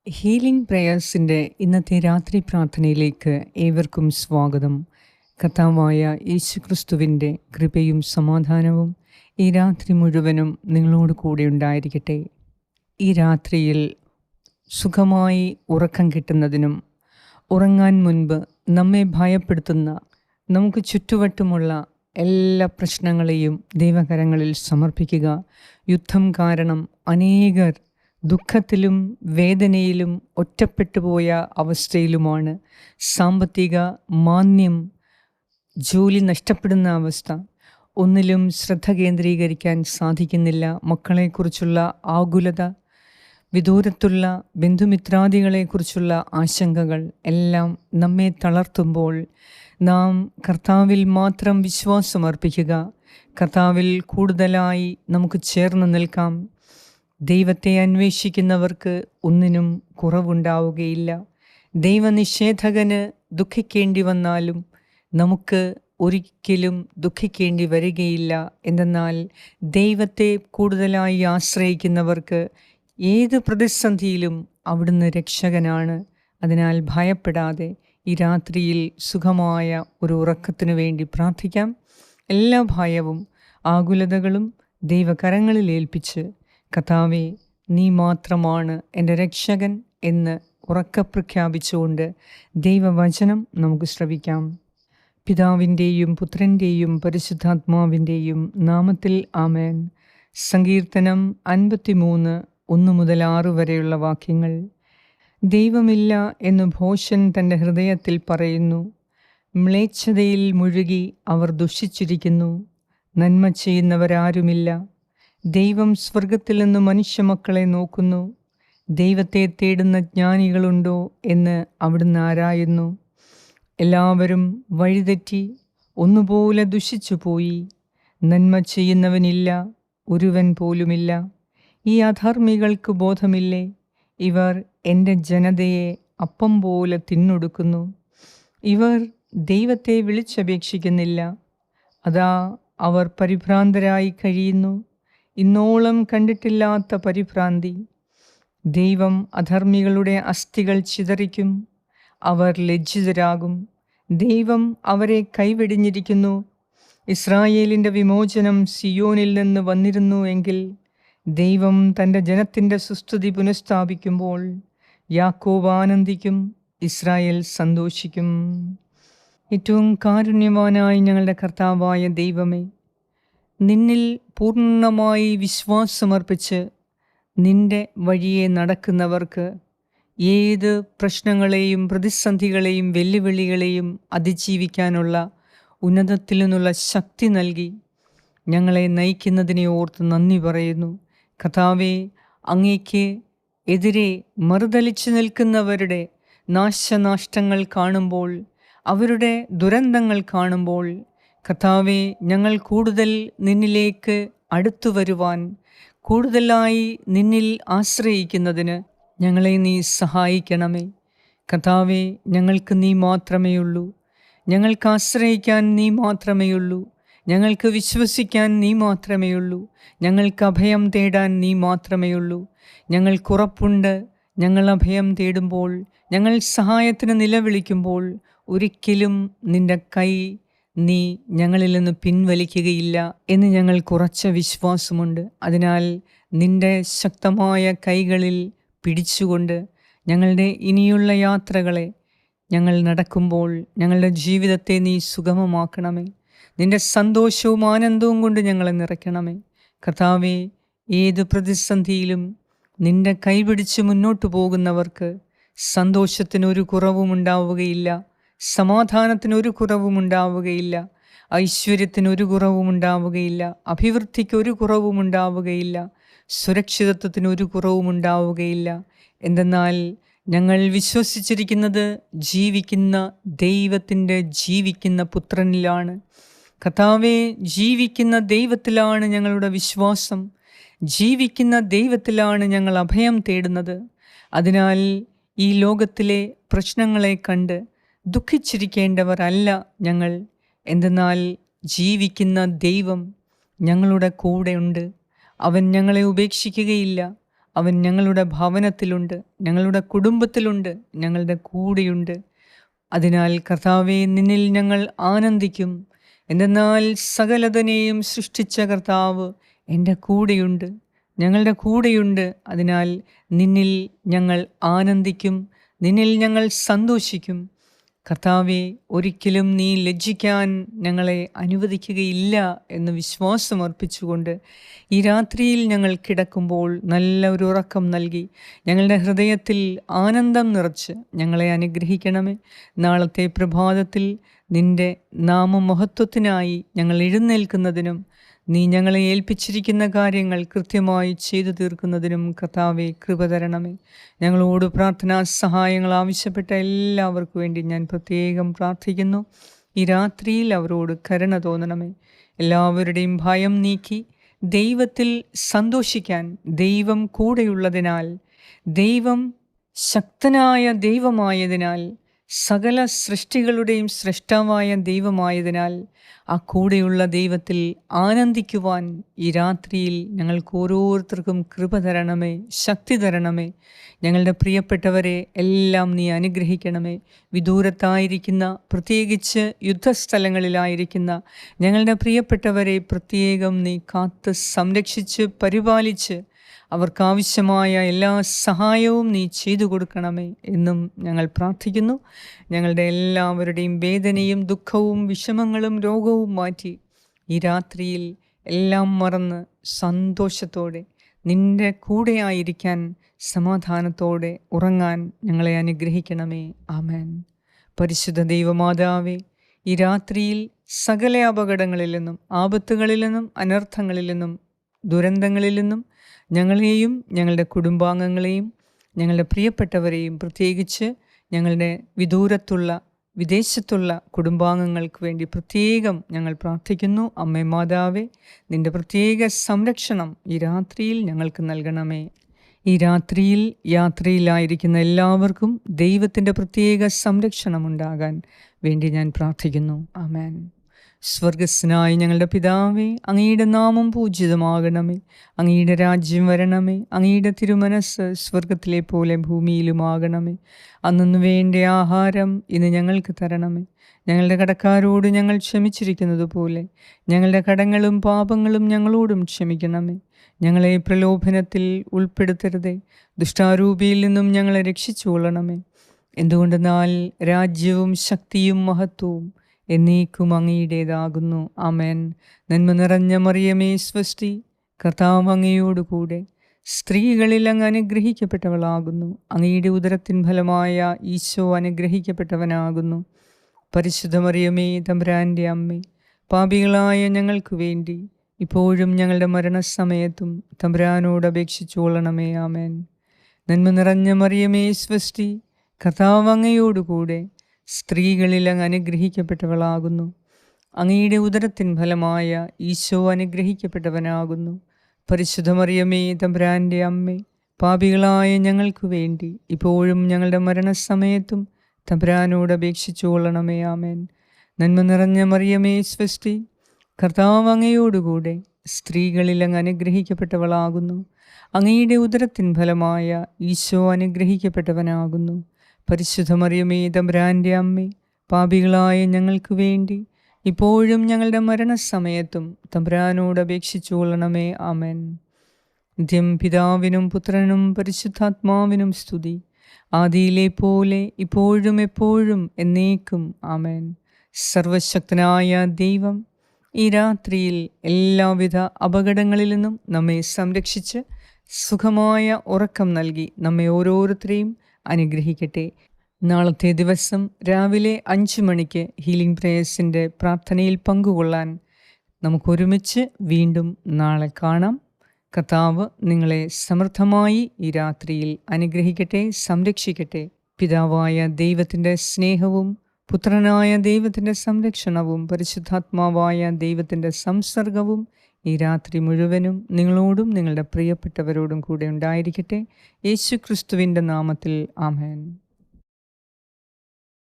Healing പ്രേയേഴ്സിൻ്റെ ഇന്നത്തെ രാത്രി പ്രാർത്ഥനയിലേക്ക് ഏവർക്കും സ്വാഗതം. കർത്താവായ യേശുക്രിസ്തുവിൻ്റെ കൃപയും സമാധാനവും ഈ രാത്രി മുഴുവനും നിങ്ങളോട് കൂടെ ഉണ്ടായിരിക്കട്ടെ. ഈ രാത്രിയിൽ സുഖമായി ഉറക്കം കിട്ടുന്നതിനും ഉറങ്ങാൻ മുൻപ് നമ്മെ ഭയപ്പെടുത്തുന്ന നമുക്ക് ചുറ്റുവട്ടുമുള്ള എല്ലാ പ്രശ്നങ്ങളെയും ദൈവകരങ്ങളിൽ സമർപ്പിക്കുക. യുദ്ധം കാരണം അനേകർ ദുഃഖത്തിലും വേദനയിലും ഒറ്റപ്പെട്ടുപോയ അവസ്ഥയിലുമാണ്. സാമ്പത്തിക മാന്ദ്യം, ജോലി നഷ്ടപ്പെടുന്ന അവസ്ഥ, ഒന്നിലും ശ്രദ്ധ കേന്ദ്രീകരിക്കാൻ സാധിക്കുന്നില്ല. മക്കളെക്കുറിച്ചുള്ള ആകുലത, വിദൂരത്തുള്ള ബന്ധുമിത്രാദികളെക്കുറിച്ചുള്ള ആശങ്കകൾ എല്ലാം നമ്മെ തളർത്തുമ്പോൾ നാം കർത്താവിൽ മാത്രം വിശ്വാസമർപ്പിക്കുക. കർത്താവിൽ കൂടുതലായി നമുക്ക് ചേർന്ന് നിൽക്കാം. ദൈവത്തെ അന്വേഷിക്കുന്നവർക്ക് ഒന്നിനും കുറവുണ്ടാവുകയില്ല. ദൈവനിഷേധകന് ദുഃഖിക്കേണ്ടി വന്നാലും നമുക്ക് ഒരിക്കലും ദുഃഖിക്കേണ്ടി വരികയില്ല. എന്തെന്നാൽ ദൈവത്തെ കൂടുതലായി ആശ്രയിക്കുന്നവർക്ക് ഏത് പ്രതിസന്ധിയിലും അവിടുന്ന് രക്ഷകനാണ്. അതിനാൽ ഭയപ്പെടാതെ ഈ രാത്രിയിൽ സുഖമായ ഒരു ഉറക്കത്തിനു വേണ്ടി പ്രാർത്ഥിക്കാം. എല്ലാ ഭയവും ആകുലതകളും ദൈവകരങ്ങളിൽ ഏൽപ്പിച്ച്, കർത്താവേ, നീ മാത്രമാണ് എൻ്റെ രക്ഷകൻ എന്ന് ഉറക്കെ പ്രഖ്യാപിച്ചുകൊണ്ട് ദൈവവചനം നമുക്ക് ശ്രവിക്കാം. പിതാവിൻ്റെയും പുത്രൻ്റെയും പരിശുദ്ധാത്മാവിൻ്റെയും നാമത്തിൽ ആമേൻ. സങ്കീർത്തനം 53 1 മുതൽ 6 വരെയുള്ള വാക്യങ്ങൾ. ദൈവമില്ല എന്ന് ഭോഷൻ തൻ്റെ ഹൃദയത്തിൽ പറയുന്നു. മ്ലേച്ഛതയിൽ മുഴുകി അവർ ദുഷിച്ചിരിക്കുന്നു. നന്മ ചെയ്യുന്നവരാരുമില്ല. ദൈവം സ്വർഗത്തിൽ നിന്ന് മനുഷ്യമക്കളെ നോക്കുന്നു. ദൈവത്തെ തേടുന്ന ജ്ഞാനികളുണ്ടോ എന്ന് അവിടുന്ന് ആരായുന്നു. എല്ലാവരും വഴിതെറ്റി ഒന്നുപോലെ ദുഷിച്ചുപോയി. നന്മ ചെയ്യുന്നവനില്ല, ഒരുവൻ പോലുമില്ല. ഈ അധർമ്മികൾക്ക് ബോധമില്ലേ? ഇവർ എൻ്റെ ജനതയെ അപ്പം പോലെ തിന്നൊടുക്കുന്നു. ഇവർ ദൈവത്തെ വിളിച്ചപേക്ഷിക്കുന്നില്ല. അതാ അവർ പരിഭ്രാന്തരായി കഴിയുന്നു. ഇന്നോളം കണ്ടിട്ടില്ലാത്ത പരിഭ്രാന്തി. ദൈവം അധർമ്മികളുടെ അസ്ഥികൾ ചിതറിക്കും. അവർ ലജ്ജിതരാകും. ദൈവം അവരെ കൈവെടിഞ്ഞിരിക്കുന്നു. ഇസ്രായേലിൻ്റെ വിമോചനം സിയോനിൽ നിന്ന് വന്നിരുന്നു എങ്കിൽ, ദൈവം തൻ്റെ ജനത്തിൻ്റെ സുസ്തുതി പുനഃസ്ഥാപിക്കുമ്പോൾ യാക്കോബ് ആനന്ദിക്കും, ഇസ്രായേൽ സന്തോഷിക്കും. ഏറ്റവും കാരുണ്യവാനായ ഞങ്ങളുടെ കർത്താവായ ദൈവമേ, നിന്നിൽ പൂർണ്ണമായി വിശ്വാസമർപ്പിച്ച് നിൻ്റെ വഴിയെ നടക്കുന്നവർക്ക് ഏത് പ്രശ്നങ്ങളെയും പ്രതിസന്ധികളെയും വെല്ലുവിളികളെയും അതിജീവിക്കാനുള്ള ഉന്നതത്തിൽ നിന്നുള്ള ശക്തി നൽകി ഞങ്ങളെ നയിക്കുന്നതിനെ ഓർത്ത് നന്ദി പറയുന്നു. കർത്താവേ, അങ്ങേക്ക് എതിരെ മറുതലിച്ചു നിൽക്കുന്നവരുടെ നാശനാഷ്ടങ്ങൾ കാണുമ്പോൾ, അവരുടെ ദുരന്തങ്ങൾ കാണുമ്പോൾ, കർത്താവേ, ഞങ്ങൾ കൂടുതൽ നിന്നിലേക്ക് അടുത്തു വരുവാൻ, കൂടുതലായി നിന്നിൽ ആശ്രയിക്കുന്നതിന് ഞങ്ങളെ നീ സഹായിക്കണമേ. കർത്താവേ, ഞങ്ങൾക്ക് നീ മാത്രമേയുള്ളൂ. ഞങ്ങൾക്ക് ആശ്രയിക്കാൻ നീ മാത്രമേയുള്ളൂ. ഞങ്ങൾക്ക് വിശ്വസിക്കാൻ നീ മാത്രമേയുള്ളൂ. ഞങ്ങൾക്ക് അഭയം തേടാൻ നീ മാത്രമേയുള്ളൂ. ഞങ്ങൾക്കുറപ്പുണ്ട്, ഞങ്ങൾ അഭയം തേടുമ്പോൾ, ഞങ്ങൾ സഹായത്തിന് നിലവിളിക്കുമ്പോൾ ഒരിക്കലും നിൻ്റെ കൈ നീ ഞങ്ങളിൽ നിന്ന് പിൻവലിക്കുകയില്ല എന്ന് ഞങ്ങൾക്കുറച്ച വിശ്വാസമുണ്ട്. അതിനാൽ നിൻ്റെ ശക്തമായ കൈകളിൽ പിടിച്ചുകൊണ്ട് ഞങ്ങളുടെ ഇനിയുള്ള യാത്രകളെ ഞങ്ങൾ നടക്കുമ്പോൾ ഞങ്ങളുടെ ജീവിതത്തെ നീ സുഗമമാക്കണമേ. നിൻ്റെ സന്തോഷവും ആനന്ദവും കൊണ്ട് ഞങ്ങളെ നിറയ്ക്കണമേ. കർത്താവേ, ഏത് പ്രതിസന്ധിയിലും നിൻ്റെ കൈപിടിച്ച് മുന്നോട്ട് പോകുന്നവർക്ക് സന്തോഷത്തിനൊരു കുറവും ഉണ്ടാവുകയില്ല, സമാധാനത്തിനൊരു കുറവും ഉണ്ടാവുകയില്ല, ഐശ്വര്യത്തിനൊരു കുറവും ഉണ്ടാവുകയില്ല, അഭിവൃദ്ധിക്കൊരു കുറവും ഉണ്ടാവുകയില്ല, സുരക്ഷിതത്വത്തിനൊരു കുറവും ഉണ്ടാവുകയില്ല. എന്തെന്നാൽ ഞങ്ങൾ വിശ്വസിച്ചിരിക്കുന്നത് ജീവിക്കുന്ന ദൈവത്തിൻ്റെ ജീവിക്കുന്ന പുത്രനിലാണ്. കർത്താവേ, ജീവിക്കുന്ന ദൈവത്തിലാണ് ഞങ്ങളുടെ വിശ്വാസം. ജീവിക്കുന്ന ദൈവത്തിലാണ് ഞങ്ങൾ അഭയം തേടുന്നത്. അതിനാൽ ഈ ലോകത്തിലെ പ്രശ്നങ്ങളെ കണ്ട് ദുഃഖിച്ചിരിക്കേണ്ടവരല്ല ഞങ്ങൾ. എന്തെന്നാൽ ജീവിക്കുന്ന ദൈവം ഞങ്ങളുടെ കൂടെയുണ്ട്. അവൻ ഞങ്ങളെ ഉപേക്ഷിക്കുകയില്ല. അവൻ ഞങ്ങളുടെ ഭവനത്തിലുണ്ട്, ഞങ്ങളുടെ കുടുംബത്തിലുണ്ട്, ഞങ്ങളുടെ കൂടെയുണ്ട്. അതിനാൽ കർത്താവേ, നിന്നിൽ ഞങ്ങൾ ആനന്ദിക്കും. എന്തെന്നാൽ സകലതിനെയും സൃഷ്ടിച്ച കർത്താവ് എൻ്റെ കൂടെയുണ്ട്, ഞങ്ങളുടെ കൂടെയുണ്ട്. അതിനാൽ നിന്നിൽ ഞങ്ങൾ ആനന്ദിക്കും, നിന്നിൽ ഞങ്ങൾ സന്തോഷിക്കും. കർത്താവെ, ഒരിക്കലും നീ ലജ്ജിക്കാൻ ഞങ്ങളെ അനുവദിക്കുകയില്ല എന്ന് വിശ്വാസമർപ്പിച്ചുകൊണ്ട് ഈ രാത്രിയിൽ ഞങ്ങൾ കിടക്കുമ്പോൾ നല്ല ഒരു ഉറക്കം നൽകി ഞങ്ങളുടെ ഹൃദയത്തിൽ ആനന്ദം നിറച്ച് ഞങ്ങളെ അനുഗ്രഹിക്കണമേ. നാളത്തെ പ്രഭാതത്തിൽ നിൻ്റെ നാമമഹത്വത്തിനായി ഞങ്ങൾ എഴുന്നേൽക്കുന്നതിനും നീ ഞങ്ങളെ ഏൽപ്പിച്ചിരിക്കുന്ന കാര്യങ്ങൾ കൃത്യമായി ചെയ്തു തീർക്കുന്നതിനും കർത്താവെ കൃപ തരണമേ. ഞങ്ങളോട് പ്രാർത്ഥനാ സഹായങ്ങൾ ആവശ്യപ്പെട്ട എല്ലാവർക്കും വേണ്ടി ഞാൻ പ്രത്യേകം പ്രാർത്ഥിക്കുന്നു. ഈ രാത്രിയിൽ അവരോട് കരുണ തോന്നണമേ. എല്ലാവരുടെയും ഭയം നീക്കി ദൈവത്തിൽ സന്തോഷിക്കാൻ, ദൈവം കൂടെയുള്ളതിനാൽ, ദൈവം ശക്തനായ ദൈവമായതിനാൽ, സകല സൃഷ്ടികളുടെയും സൃഷ്ടാവായ ദൈവമായതിനാൽ ആ കൂടെയുള്ള ദൈവത്തിൽ ആനന്ദിക്കുവാൻ ഈ രാത്രിയിൽ ഞങ്ങൾക്ക് ഓരോരുത്തർക്കും കൃപ തരണമേ, ശക്തി തരണമേ. ഞങ്ങളുടെ പ്രിയപ്പെട്ടവരെ എല്ലാം നീ അനുഗ്രഹിക്കണമേ. വിദൂരത്തായിരിക്കുന്ന, പ്രത്യേകിച്ച് യുദ്ധസ്ഥലങ്ങളിലായിരിക്കുന്ന ഞങ്ങളുടെ പ്രിയപ്പെട്ടവരെ പ്രത്യേകം നീ കാത്ത് സംരക്ഷിച്ച് പരിപാലിച്ച് അവർക്കാവശ്യമായ എല്ലാ സഹായവും നീ ചെയ്തു കൊടുക്കണമേ എന്നും ഞങ്ങൾ പ്രാർത്ഥിക്കുന്നു. ഞങ്ങളുടെ എല്ലാവരുടെയും വേദനയും ദുഃഖവും വിഷമങ്ങളും രോഗവും മാറ്റി ഈ രാത്രിയിൽ എല്ലാം മറന്ന് സന്തോഷത്തോടെ നിൻ്റെ കൂടെ ആയിരിക്കാൻ, സമാധാനത്തോടെ ഉറങ്ങാൻ ഞങ്ങളെ അനുഗ്രഹിക്കണമേ. ആമേൻ. പരിശുദ്ധ ദൈവമാതാവേ, ഈ രാത്രിയിൽ സകല അപകടങ്ങളിൽ നിന്നും, ആപത്തുകളിൽ നിന്നും, അനർത്ഥങ്ങളിൽ നിന്നും, ദുരന്തങ്ങളിൽ നിന്നും ഞങ്ങളെയും ഞങ്ങളുടെ കുടുംബാംഗങ്ങളെയും ഞങ്ങളുടെ പ്രിയപ്പെട്ടവരെയും പ്രത്യേകിച്ച് ഞങ്ങളുടെ വിദേശത്തുള്ള കുടുംബാംഗങ്ങൾക്ക് വേണ്ടി പ്രത്യേകം ഞങ്ങൾ പ്രാർത്ഥിക്കുന്നു. അമ്മേ മാതാവേ, നിൻ്റെ പ്രത്യേക സംരക്ഷണം ഈ രാത്രിയിൽ ഞങ്ങൾക്ക് നൽകണമേ. ഈ രാത്രിയിൽ യാത്രയിലായിരിക്കുന്ന എല്ലാവർക്കും ദൈവത്തിൻ്റെ പ്രത്യേക സംരക്ഷണം ഉണ്ടാകാൻ വേണ്ടി ഞാൻ പ്രാർത്ഥിക്കുന്നു. ആമേൻ. സ്വർഗസ്നായ ഞങ്ങളുടെ പിതാവേ, അങ്ങയുടെ നാമം പൂജിതമാകണമേ. അങ്ങയുടെ രാജ്യം വരണമേ. അങ്ങയുടെ തിരുമനസ് സ്വർഗത്തിലെ പോലെ ഭൂമിയിലുമാകണമേ. അന്നു വേണ്ട ആഹാരം ഇന്ന് ഞങ്ങൾക്ക് തരണമേ. ഞങ്ങളുടെ കടക്കാരോട് ഞങ്ങൾ ക്ഷമിച്ചിരിക്കുന്നത് പോലെ ഞങ്ങളുടെ കടങ്ങളും പാപങ്ങളും ഞങ്ങളോടും ക്ഷമിക്കണമേ. ഞങ്ങളെ പ്രലോഭനത്തിൽ ഉൾപ്പെടുത്തരുതേ, ദുഷ്ടാരൂപിയിൽ നിന്നും ഞങ്ങളെ രക്ഷിച്ചുകൊള്ളണമേ. എന്തുകൊണ്ടെന്നാൽ രാജ്യവും ശക്തിയും മഹത്വവും എന്നേക്കും അങ്ങയുടേതാകുന്നു. ആമേൻ. നന്മ നിറഞ്ഞ മറിയമേ സ്വസ്തി, കർത്താവ് അങ്ങയോടുകൂടെ സ്ത്രീകളിൽ അങ്ങ് അനുഗ്രഹിക്കപ്പെട്ടവളാകുന്നു. അങ്ങയുടെ ഉദരത്തിൻ ഫലമായ ഈശോ അനുഗ്രഹിക്കപ്പെട്ടവനാകുന്നു. പരിശുദ്ധ മറിയമേ, തമ്പുരാൻ്റെ അമ്മേ, പാപികളായ ഞങ്ങൾക്ക് വേണ്ടി ഇപ്പോഴും ഞങ്ങളുടെ മരണസമയത്തും തമ്പുരാനോട് അപേക്ഷിച്ചു കൊള്ളണമേ. ആമേൻ. നന്മ നിറഞ്ഞ മറിയമേ സ്വസ്തി, കർത്താവ് അങ്ങയോടുകൂടെ സ്ത്രീകളിൽ അങ്ങ് അനുഗ്രഹിക്കപ്പെട്ടവളാകുന്നു. അങ്ങയുടെ ഉദരത്തിൻ ഫലമായ ഈശോ അനുഗ്രഹിക്കപ്പെട്ടവനാകുന്നു. പരിശുദ്ധ മറിയമേ, തമ്പുരാൻ്റെ അമ്മേ, പാപികളായ ഞങ്ങൾക്ക് വേണ്ടി ഇപ്പോഴും ഞങ്ങളുടെ മരണസമയത്തും തമ്പുരാനോട് അപേക്ഷിച്ചു കൊള്ളണമേ. ആമേൻ. നന്മ നിറഞ്ഞ മറിയമേ സ്വസ്തി, കർത്താവ് അങ്ങയോടുകൂടെ സ്ത്രീകളിൽ അങ്ങ് അനുഗ്രഹിക്കപ്പെട്ടവളാകുന്നു. അങ്ങയുടെ ഉദരത്തിൻ ഫലമായ ഈശോ അനുഗ്രഹിക്കപ്പെട്ടവനാകുന്നു. പരിശുദ്ധ മറിയമേ, തമ്പുരാൻ്റെ അമ്മേ, പാപികളായ ഞങ്ങൾക്ക് വേണ്ടി ഇപ്പോഴും ഞങ്ങളുടെ മരണസമയത്തും തമ്പുരാനോട് അപേക്ഷിച്ചു കൊള്ളണമേ. ആമേൻ. നിത്യം പിതാവിനും പുത്രനും പരിശുദ്ധാത്മാവിനും സ്തുതി, ആദിയിലെ പോലെ ഇപ്പോഴും എപ്പോഴും എന്നേക്കും. ആമേൻ. സർവശക്തനായ ദൈവം ഈ രാത്രിയിൽ എല്ലാവിധ അപകടങ്ങളിൽ നിന്നും നമ്മെ സംരക്ഷിച്ച് സുഖമായ ഉറക്കം നൽകി നമ്മെ ഓരോരുത്തരെയും അനുഗ്രഹിക്കട്ടെ. നാളത്തെ ദിവസം രാവിലെ 5 മണിക്ക് ഹീലിംഗ് പ്രേയേഴ്സിൻ്റെ പ്രാർത്ഥനയിൽ പങ്കുകൊള്ളാൻ നമുക്കൊരുമിച്ച് വീണ്ടും നാളെ കാണാം. കർത്താവ് നിങ്ങളെ സമൃദ്ധമായി ഈ രാത്രിയിൽ അനുഗ്രഹിക്കട്ടെ, സംരക്ഷിക്കട്ടെ. പിതാവായ ദൈവത്തിൻ്റെ സ്നേഹവും പുത്രനായ ദൈവത്തിൻ്റെ സംരക്ഷണവും പരിശുദ്ധാത്മാവായ ദൈവത്തിൻ്റെ സംസർഗവും ഈ രാത്രി മുഴുവനും നിങ്ങളോടും നിങ്ങളുടെ പ്രിയപ്പെട്ടവരോടും കൂടെ ഉണ്ടായിരിക്കട്ടെ. യേശു ക്രിസ്തുവിൻ്റെ നാമത്തിൽ ആമേൻ.